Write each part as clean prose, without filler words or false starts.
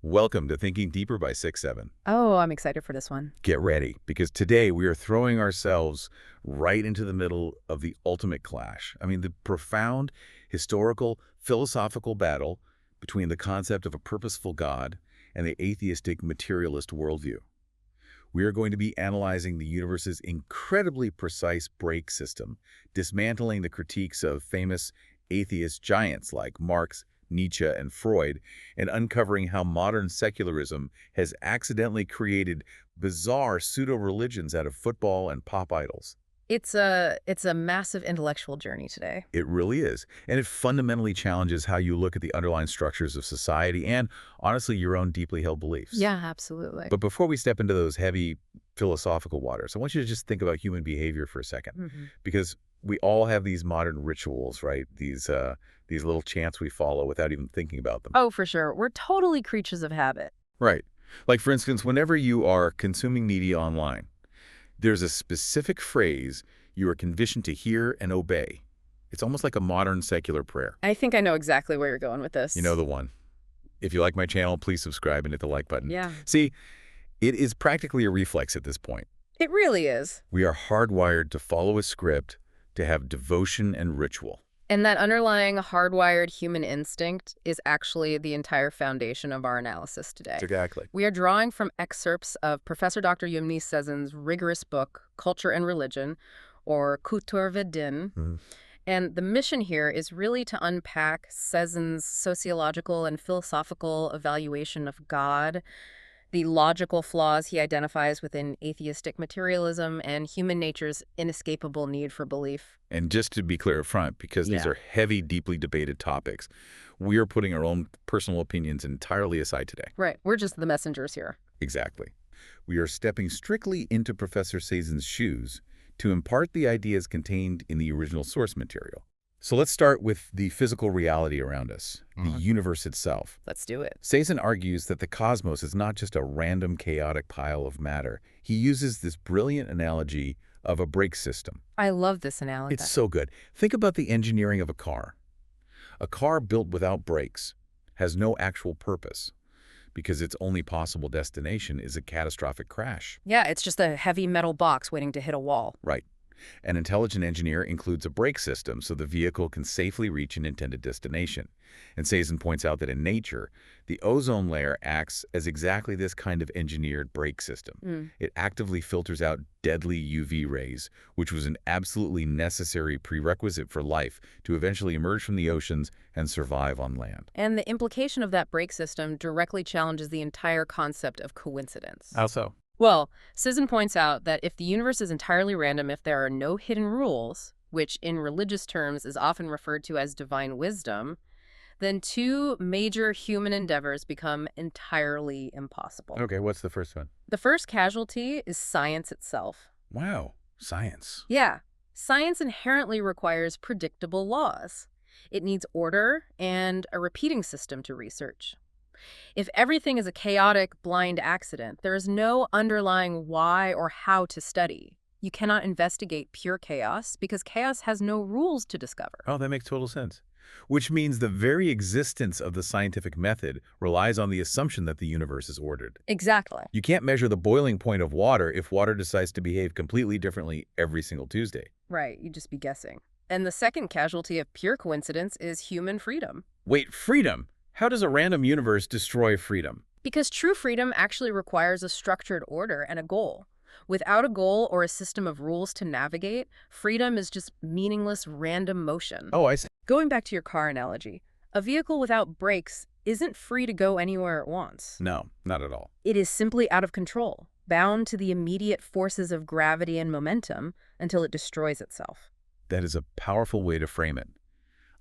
Welcome to Thinking Deeper by 6-7. Oh, I'm excited for this one. Get ready, because today we are throwing ourselves right into the middle of the ultimate clash. The profound historical, philosophical battle between the concept of a purposeful God and the atheistic materialist worldview. We are going to be analyzing the universe's incredibly precise break system, dismantling the critiques of famous atheist giants like Marx, Nietzsche, and Freud, and uncovering how modern secularism has accidentally created bizarre pseudo-religions out of football and pop idols. It's a massive intellectual journey today. It really is, and it fundamentally challenges how you look at the underlying structures of society and, honestly, your own deeply held beliefs. Yeah, absolutely. But before we step into those heavy philosophical waters, I want you to just think about human behavior for a second, because we all have these modern rituals, right? These little chants we follow without even thinking about them. Oh, for sure. We're totally creatures of habit. Right. Like, for instance, whenever you are consuming media online, there's a specific phrase you are conditioned to hear and obey. It's almost like a modern secular prayer. I think I know exactly where you're going with this. You know the one. If you like my channel, please subscribe and hit the like button. Yeah. See, it is practically a reflex at this point. It really is. We are hardwired to follow a script, to have devotion and ritual. And that underlying hardwired human instinct is actually the entire foundation of our analysis today. Exactly. We are drawing from excerpts of Professor Dr. Yumni Sezen's rigorous book, Culture and Religion, or Din. And the mission here is really to unpack Sezen's sociological and philosophical evaluation of God, the logical flaws he identifies within atheistic materialism, and human nature's inescapable need for belief. And just to be clear up front, because these are heavy, deeply debated topics, we are putting our own personal opinions entirely aside today. Right. We're just the messengers here. Exactly. We are stepping strictly into Professor Sezen's shoes to impart the ideas contained in the original source material. So let's start with the physical reality around us, the universe itself. Let's do it. Sezen argues that the cosmos is not just a random, chaotic pile of matter. He uses this brilliant analogy of a brake system. I love this analogy. It's so good. Think about the engineering of a car. A car built without brakes has no actual purpose because its only possible destination is a catastrophic crash. Yeah, it's just a heavy metal box waiting to hit a wall. Right. An intelligent engineer includes a brake system so the vehicle can safely reach an intended destination. And Sezen points out that in nature, the ozone layer acts as exactly this kind of engineered brake system. It actively filters out deadly UV rays, which was an absolutely necessary prerequisite for life to eventually emerge from the oceans and survive on land. And the implication of that brake system directly challenges the entire concept of coincidence. How so? Well, Sezen points out that if the universe is entirely random, if there are no hidden rules, which in religious terms is often referred to as divine wisdom, then two major human endeavors become entirely impossible. Okay, what's the first one? The first casualty is science itself. Wow, science. Yeah, science inherently requires predictable laws. It needs order and a repeating system to research. If everything is a chaotic, blind accident, there is no underlying why or how to study. You cannot investigate pure chaos because chaos has no rules to discover. Oh, that makes total sense. Which means the very existence of the scientific method relies on the assumption that the universe is ordered. Exactly. You can't measure the boiling point of water if water decides to behave completely differently every single Tuesday. Right, you'd just be guessing. And the second casualty of pure coincidence is human freedom. Wait, freedom? How does a random universe destroy freedom? Because true freedom actually requires a structured order and a goal. Without a goal or a system of rules to navigate, freedom is just meaningless random motion. Oh, I see. Going back to your car analogy, a vehicle without brakes isn't free to go anywhere it wants. No, not at all. It is simply out of control, bound to the immediate forces of gravity and momentum until it destroys itself. That is a powerful way to frame it.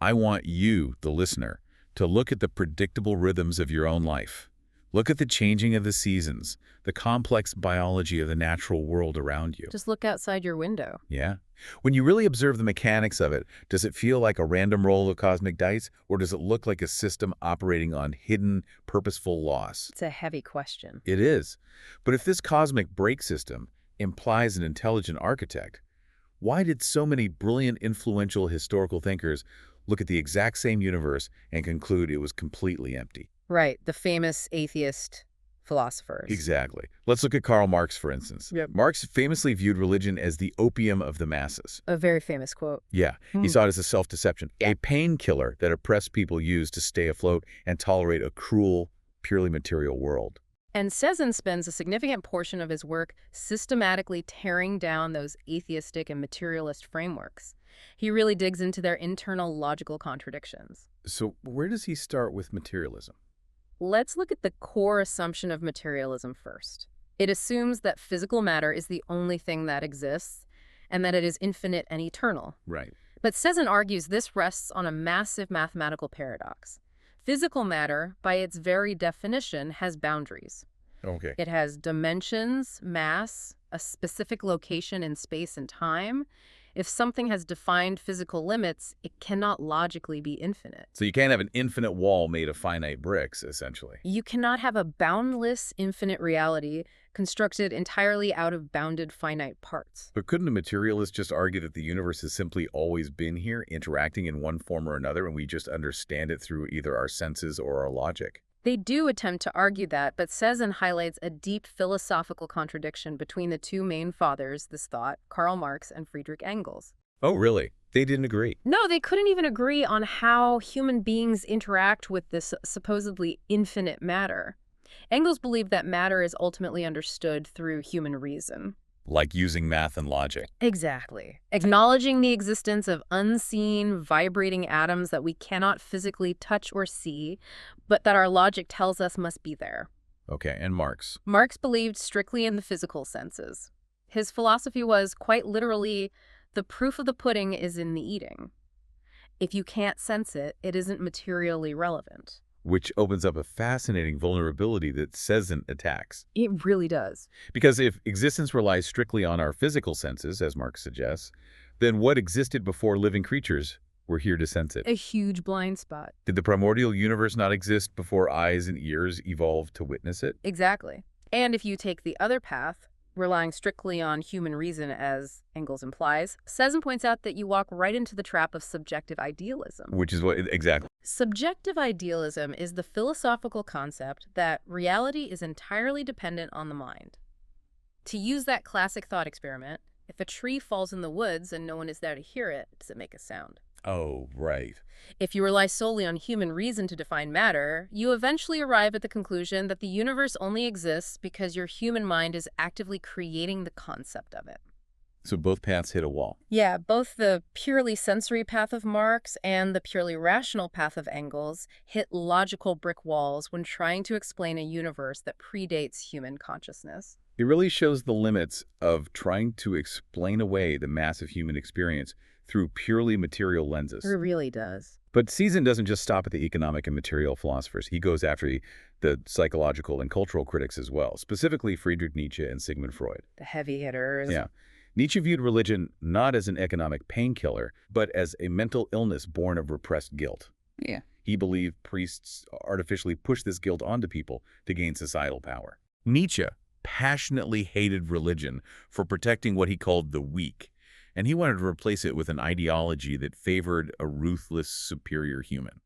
I want you, the listener, to look at the predictable rhythms of your own life. Look at the changing of the seasons, the complex biology of the natural world around you. Just look outside your window. Yeah. When you really observe the mechanics of it, does it feel like a random roll of cosmic dice, or does it look like a system operating on hidden, purposeful laws? It's a heavy question. It is. But if this cosmic brake system implies an intelligent architect, why did so many brilliant, influential historical thinkers look at the exact same universe and conclude it was completely empty? Right, the famous atheist philosophers. Exactly. Let's look at Karl Marx, for instance. Yep. Marx famously viewed religion as the opium of the masses. A very famous quote. Yeah, he saw it as a self-deception, a painkiller that oppressed people use to stay afloat and tolerate a cruel, purely material world. And Cezanne spends a significant portion of his work systematically tearing down those atheistic and materialist frameworks. He really digs into their internal logical contradictions. So where does he start with materialism? Let's look at the core assumption of materialism first. It assumes that physical matter is the only thing that exists and that it is infinite and eternal. Right. But Cezanne argues this rests on a massive mathematical paradox. Physical matter, by its very definition, has boundaries. Okay. It has dimensions, mass, a specific location in space and time. If something has defined physical limits, it cannot logically be infinite. So you can't have an infinite wall made of finite bricks, essentially. You cannot have a boundless, infinite reality constructed entirely out of bounded, finite parts. But couldn't a materialist just argue that the universe has simply always been here, interacting in one form or another, and we just understand it through either our senses or our logic? They do attempt to argue that, but Cezanne highlights a deep philosophical contradiction between the two main fathers, this thought, Karl Marx and Friedrich Engels. Oh, really? They didn't agree? No, they couldn't even agree on how human beings interact with this supposedly infinite matter. Engels believed that matter is ultimately understood through human reason. Like using math and logic. Exactly. Acknowledging the existence of unseen, vibrating atoms that we cannot physically touch or see, but that our logic tells us must be there. Okay, and Marx? Marx believed strictly in the physical senses. His philosophy was, quite literally, the proof of the pudding is in the eating. If you can't sense it, it isn't materially relevant. Which opens up a fascinating vulnerability that Cezanne attacks. It really does. Because if existence relies strictly on our physical senses, as Marx suggests, then what existed before living creatures were here to sense it? A huge blind spot. Did the primordial universe not exist before eyes and ears evolved to witness it? Exactly. And if you take the other path, relying strictly on human reason, as Engels implies, Cezanne points out that you walk right into the trap of subjective idealism. Which is what, exactly. Subjective idealism is the philosophical concept that reality is entirely dependent on the mind. To use that classic thought experiment, if a tree falls in the woods and no one is there to hear it, does it make a sound? Oh, right. If you rely solely on human reason to define matter, you eventually arrive at the conclusion that the universe only exists because your human mind is actively creating the concept of it. So both paths hit a wall. Yeah, both the purely sensory path of Marx and the purely rational path of Engels hit logical brick walls when trying to explain a universe that predates human consciousness. It really shows the limits of trying to explain away the massive human experience through purely material lenses. It really does. But Cezanne doesn't just stop at the economic and material philosophers. He goes after the psychological and cultural critics as well, specifically Friedrich Nietzsche and Sigmund Freud. The heavy hitters. Yeah. Nietzsche viewed religion not as an economic painkiller, but as a mental illness born of repressed guilt. Yeah. He believed priests artificially pushed this guilt onto people to gain societal power. Nietzsche passionately hated religion for protecting what he called the weak, and he wanted to replace it with an ideology that favored a ruthless, superior human.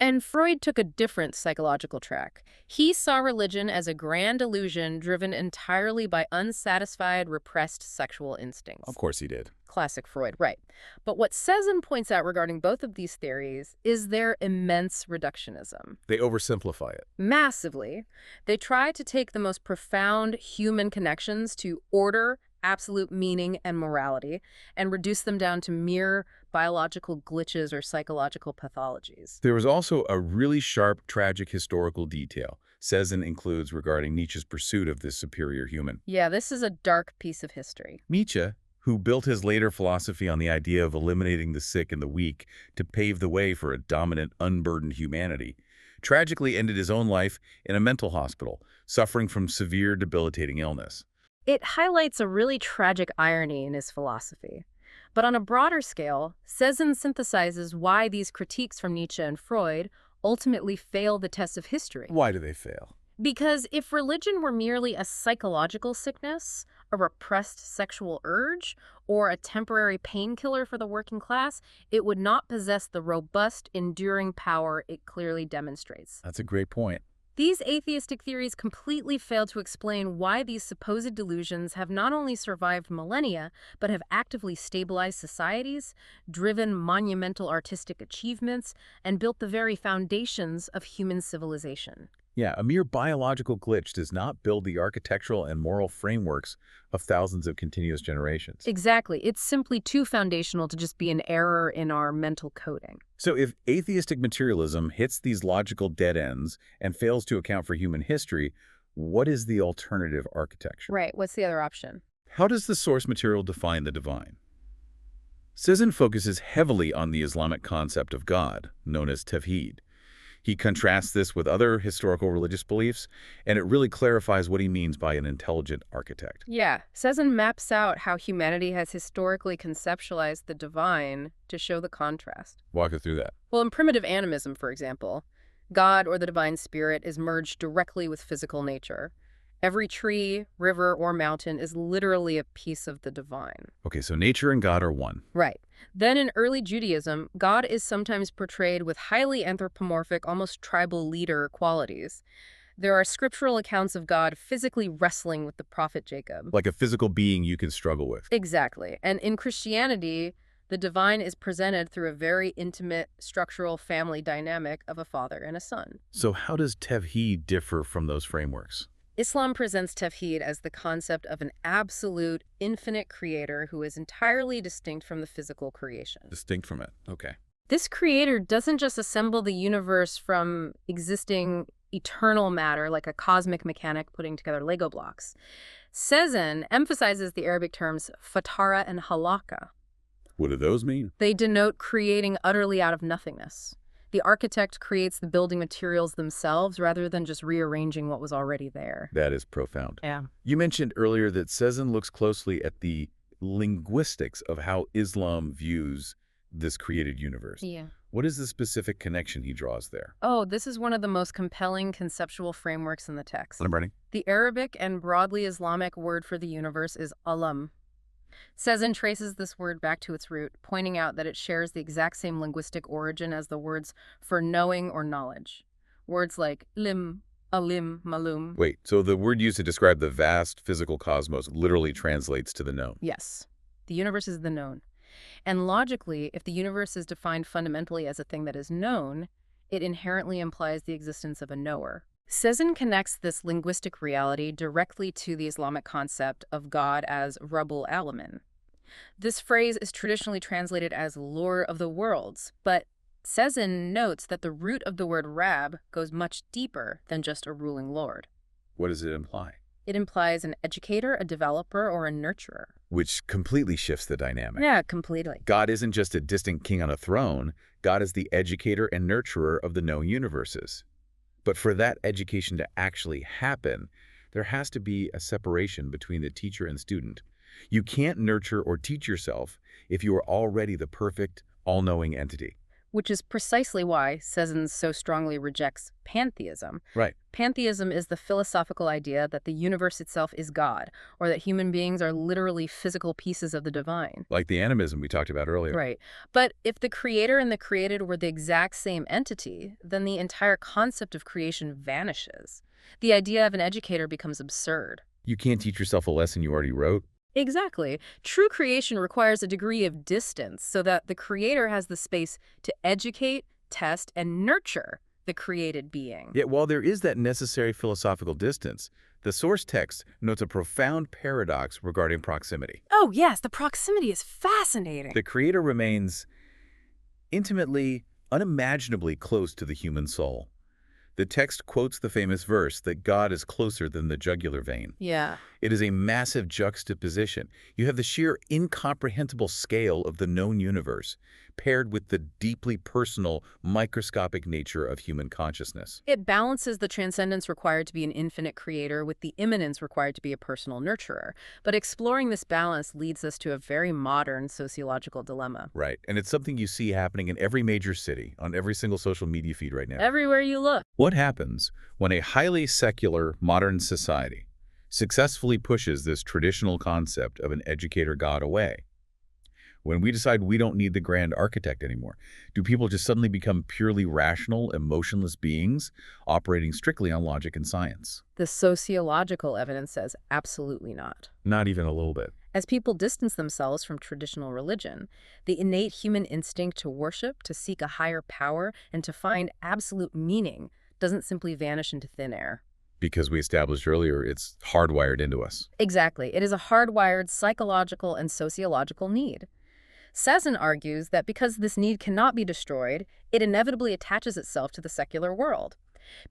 And Freud took a different psychological track. He saw religion as a grand illusion driven entirely by unsatisfied, repressed sexual instincts. Of course he did. Classic Freud, right. But what Cezanne points out regarding both of these theories is their immense reductionism. They oversimplify it. Massively. They try to take the most profound human connections to order, absolute meaning, and morality, and reduce them down to mere biological glitches or psychological pathologies. There was also a really sharp, tragic historical detail Cezanne includes regarding Nietzsche's pursuit of this superior human. Yeah, this is a dark piece of history. Nietzsche, who built his later philosophy on the idea of eliminating the sick and the weak to pave the way for a dominant, unburdened humanity, tragically ended his own life in a mental hospital, suffering from severe, debilitating illness. It highlights a really tragic irony in his philosophy. But on a broader scale, Cezanne synthesizes why these critiques from Nietzsche and Freud ultimately fail the test of history. Why do they fail? Because if religion were merely a psychological sickness, a repressed sexual urge, or a temporary painkiller for the working class, it would not possess the robust, enduring power it clearly demonstrates. That's a great point. These atheistic theories completely fail to explain why these supposed delusions have not only survived millennia, but have actively stabilized societies, driven monumental artistic achievements, and built the very foundations of human civilization. Yeah, a mere biological glitch does not build the architectural and moral frameworks of thousands of continuous generations. Exactly. It's simply too foundational to just be an error in our mental coding. So if atheistic materialism hits these logical dead ends and fails to account for human history, what is the alternative architecture? Right. What's the other option? How does the source material define the divine? Sisson focuses heavily on the Islamic concept of God, known as Tawhid. He contrasts this with other historical religious beliefs, and it really clarifies what he means by an intelligent architect. Yeah. Sezin maps out how humanity has historically conceptualized the divine to show the contrast. Walk us through that. Well, in primitive animism, for example, God or the divine spirit is merged directly with physical nature. Every tree, river, or mountain is literally a piece of the divine. Okay, so nature and God are one. Right. Then in early Judaism, God is sometimes portrayed with highly anthropomorphic, almost tribal leader qualities. There are scriptural accounts of God physically wrestling with the prophet Jacob. Like a physical being you can struggle with. Exactly. And in Christianity, the divine is presented through a very intimate, structural family dynamic of a father and a son. So how does Tawhid differ from those frameworks? Islam presents Tawhid as the concept of an absolute, infinite creator who is entirely distinct from the physical creation. Distinct from it. Okay. This creator doesn't just assemble the universe from existing eternal matter like a cosmic mechanic putting together Lego blocks. Sezin emphasizes the Arabic terms fatara and halaka. What do those mean? They denote creating utterly out of nothingness. The architect creates the building materials themselves rather than just rearranging what was already there. That is profound. Yeah. You mentioned earlier that Sezin looks closely at the linguistics of how Islam views this created universe. Yeah. What is the specific connection he draws there? Oh, this is one of the most compelling conceptual frameworks in the text. I'm ready. The Arabic and broadly Islamic word for the universe is alam. Sezin traces this word back to its root, pointing out that it shares the exact same linguistic origin as the words for knowing or knowledge. Words like lim, alim, malum. Wait, so the word used to describe the vast physical cosmos literally translates to the known. Yes, the universe is the known. And logically, if the universe is defined fundamentally as a thing that is known, it inherently implies the existence of a knower. Sezin connects this linguistic reality directly to the Islamic concept of God as Rabbul Alamin. This phrase is traditionally translated as Lord of the Worlds, but Sezin notes that the root of the word Rab goes much deeper than just a ruling lord. What does it imply? It implies an educator, a developer, or a nurturer. Which completely shifts the dynamic. Yeah, completely. God isn't just a distant king on a throne. God is the educator and nurturer of the known universes. But for that education to actually happen, there has to be a separation between the teacher and student. You can't nurture or teach yourself if you are already the perfect, all-knowing entity. Which is precisely why Sezin so strongly rejects pantheism. Right. Pantheism is the philosophical idea that the universe itself is God, or that human beings are literally physical pieces of the divine. Like the animism we talked about earlier. Right. But if the creator and the created were the exact same entity, then the entire concept of creation vanishes. The idea of an educator becomes absurd. You can't teach yourself a lesson you already wrote. Exactly. True creation requires a degree of distance so that the creator has the space to educate, test, and nurture the created being. Yet while there is that necessary philosophical distance, the source text notes a profound paradox regarding proximity. Oh, yes, the proximity is fascinating. The creator remains intimately, unimaginably close to the human soul. The text quotes the famous verse that God is closer than the jugular vein. Yeah. It is a massive juxtaposition. You have the sheer incomprehensible scale of the known universe paired with the deeply personal, microscopic nature of human consciousness. It balances the transcendence required to be an infinite creator with the immanence required to be a personal nurturer. But exploring this balance leads us to a very modern sociological dilemma. Right, and it's something you see happening in every major city, on every single social media feed right now. Everywhere you look. What happens when a highly secular, modern society successfully pushes this traditional concept of an educator God away? When we decide we don't need the grand architect anymore, do people just suddenly become purely rational, emotionless beings operating strictly on logic and science? The sociological evidence says absolutely not. Not even a little bit. As people distance themselves from traditional religion, the innate human instinct to worship, to seek a higher power, and to find absolute meaning doesn't simply vanish into thin air. Because we established earlier, it's hardwired into us. Exactly. It is a hardwired psychological and sociological need. Sazin argues that because this need cannot be destroyed, it inevitably attaches itself to the secular world.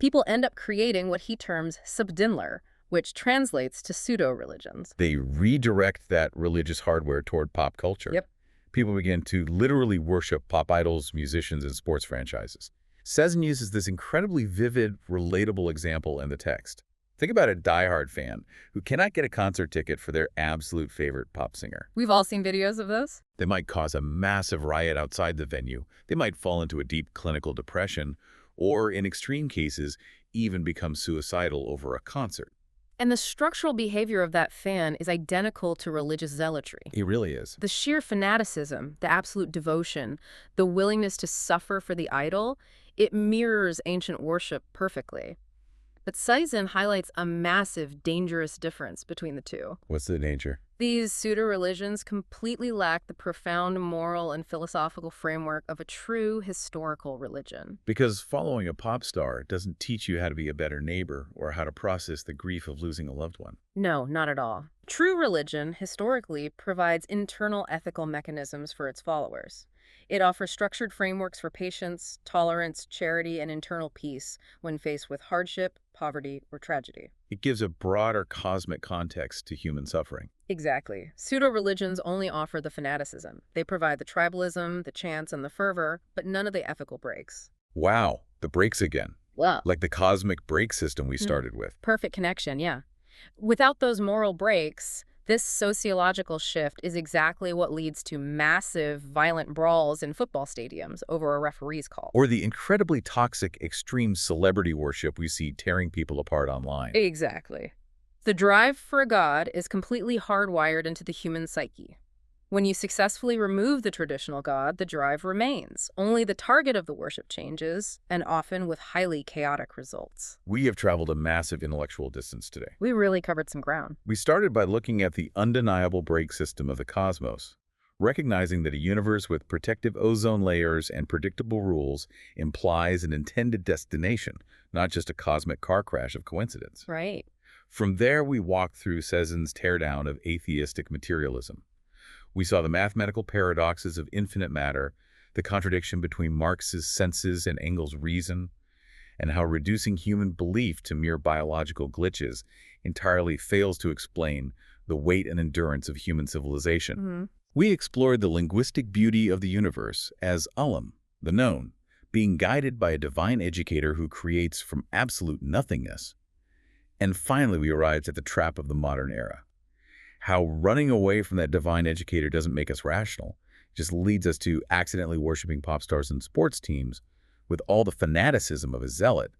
People end up creating what he terms subdinler, which translates to pseudo-religions. They redirect that religious hardware toward pop culture. Yep. People begin to literally worship pop idols, musicians, and sports franchises. Sezin uses this incredibly vivid, relatable example in the text. Think about a diehard fan who cannot get a concert ticket for their absolute favorite pop singer. We've all seen videos of this. They might cause a massive riot outside the venue. They might fall into a deep clinical depression, or in extreme cases, even become suicidal over a concert. And the structural behavior of that fan is identical to religious zealotry. It really is. The sheer fanaticism, the absolute devotion, the willingness to suffer for the idol, it mirrors ancient worship perfectly. But Sazin highlights a massive, dangerous difference between the two. What's the danger? These pseudo-religions completely lack the profound moral and philosophical framework of a true historical religion. Because following a pop star doesn't teach you how to be a better neighbor or how to process the grief of losing a loved one. No, not at all. True religion, historically, provides internal ethical mechanisms for its followers. It offers structured frameworks for patience, tolerance, charity, and internal peace when faced with hardship, poverty, or tragedy. It gives a broader cosmic context to human suffering. Exactly. Pseudo-religions only offer the fanaticism. They provide the tribalism, the chants, and the fervor, but none of the ethical breaks. Wow, the breaks again. Wow. Like the cosmic break system we started with. Perfect connection, yeah. Without those moral breaks, this sociological shift is exactly what leads to massive, violent brawls in football stadiums over a referee's call. Or the incredibly toxic, extreme celebrity worship we see tearing people apart online. Exactly. The drive for a god is completely hardwired into the human psyche. When you successfully remove the traditional god, the drive remains. Only the target of the worship changes, and often with highly chaotic results. We have traveled a massive intellectual distance today. We really covered some ground. We started by looking at the undeniable break system of the cosmos, recognizing that a universe with protective ozone layers and predictable rules implies an intended destination, not just a cosmic car crash of coincidence. Right. From there, we walked through Sezin's teardown of atheistic materialism. We saw the mathematical paradoxes of infinite matter, the contradiction between Marx's senses and Engels' reason, and how reducing human belief to mere biological glitches entirely fails to explain the weight and endurance of human civilization. We explored the linguistic beauty of the universe as Ulam, the known, being guided by a divine educator who creates from absolute nothingness. And finally, we arrived at the trap of the modern era. How running away from that divine educator doesn't make us rational, it just leads us to accidentally worshiping pop stars and sports teams with all the fanaticism of a zealot,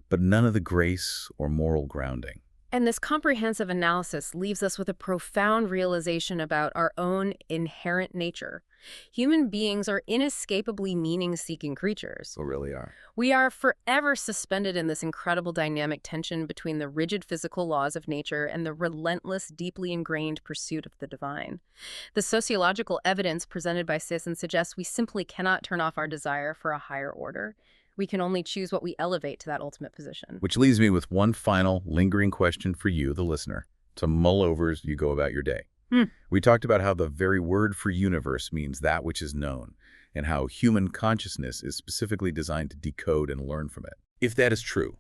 but none of the grace or moral grounding. And this comprehensive analysis leaves us with a profound realization about our own inherent nature. Human beings are inescapably meaning-seeking creatures. We really are. We are forever suspended in this incredible dynamic tension between the rigid physical laws of nature and the relentless, deeply ingrained pursuit of the divine. The sociological evidence presented by Sazin suggests we simply cannot turn off our desire for a higher order. We can only choose what we elevate to that ultimate position. Which leaves me with one final, lingering question for you, the listener, to mull over as you go about your day. We talked about how the very word for universe means that which is known, and how human consciousness is specifically designed to decode and learn from it. If that is true,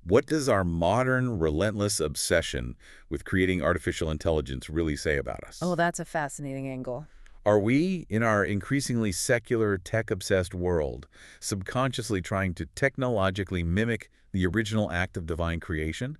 what does our modern, relentless obsession with creating artificial intelligence really say about us? Oh, that's a fascinating angle. Are we, in our increasingly secular, tech-obsessed world, subconsciously trying to technologically mimic the original act of divine creation?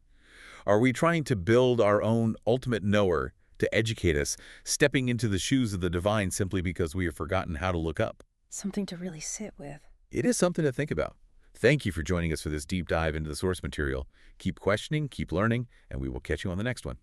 Are we trying to build our own ultimate knower to educate us, stepping into the shoes of the divine simply because we have forgotten how to look up? Something to really sit with. It is something to think about. Thank you for joining us for this deep dive into the source material. Keep questioning, keep learning, and we will catch you on the next one.